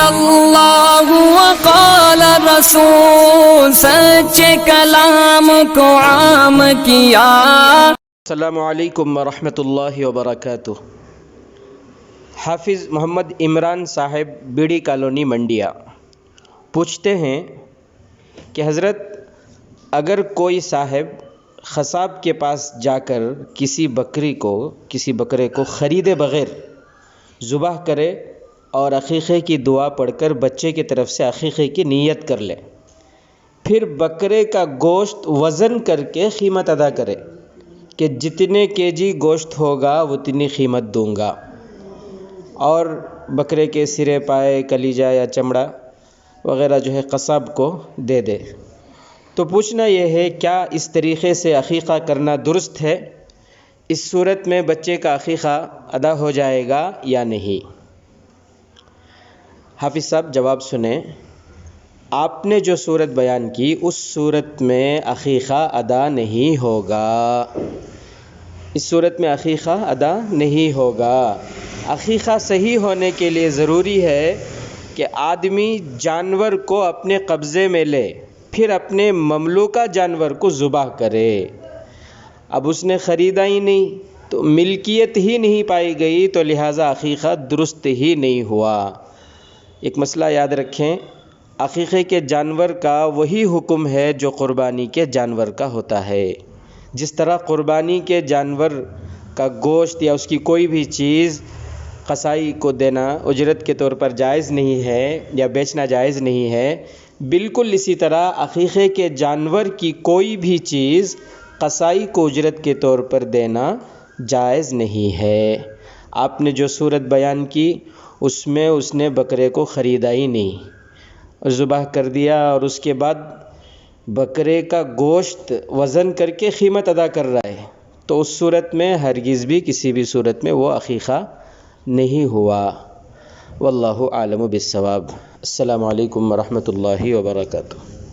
اللہ وقال رسول، سچے کلام کو عام کیا۔ السلام علیکم ورحمۃ اللہ وبرکاتہ۔ حافظ محمد عمران صاحب، بیڑی کالونی، منڈیا، پوچھتے ہیں کہ حضرت، اگر کوئی صاحب قصاب کے پاس جا کر کسی بکرے کو خریدے بغیر ذبح کرے اور عقیقے کی دعا پڑھ کر بچے کی طرف سے عقیقے کی نیت کر لے، پھر بکرے کا گوشت وزن کر کے قیمت ادا کرے کہ جتنے کیجی گوشت ہوگا اتنی قیمت دوں گا، اور بکرے کے سرے، پائے، کلیجہ یا چمڑا وغیرہ جو ہے قصاب کو دے دے، تو پوچھنا یہ ہے کیا اس طریقے سے عقیقہ کرنا درست ہے؟ اس صورت میں بچے کا عقیقہ ادا ہو جائے گا یا نہیں؟ حافظ صاحب جواب سنیں۔ آپ نے جو صورت بیان کی اس صورت میں عقیقہ ادا نہیں ہوگا، اس صورت میں عقیقہ ادا نہیں ہوگا۔ عقیقہ صحیح ہونے کے لیے ضروری ہے کہ آدمی جانور کو اپنے قبضے میں لے، پھر اپنے مملوکہ جانور کو ذبح کرے۔ اب اس نے خریدا ہی نہیں تو ملکیت ہی نہیں پائی گئی، تو لہٰذا عقیقہ درست ہی نہیں ہوا۔ ایک مسئلہ یاد رکھیں، عقیقے کے جانور کا وہی حکم ہے جو قربانی کے جانور کا ہوتا ہے۔ جس طرح قربانی کے جانور کا گوشت یا اس کی کوئی بھی چیز قصائی کو دینا اجرت کے طور پر جائز نہیں ہے یا بیچنا جائز نہیں ہے، بالکل اسی طرح عقیقے کے جانور کی کوئی بھی چیز قصائی کو اجرت کے طور پر دینا جائز نہیں ہے۔ آپ نے جو صورت بیان کی اس میں اس نے بکرے کو خریدا ہی نہیں اور ذبح کر دیا، اور اس کے بعد بکرے کا گوشت وزن کر کے قیمت ادا کر رہا ہے، تو اس صورت میں ہرگز بھی کسی بھی صورت میں وہ عقیقہ نہیں ہوا۔ واللہ اعلم بالصواب۔ السلام علیکم ورحمۃ اللہ وبرکاتہ۔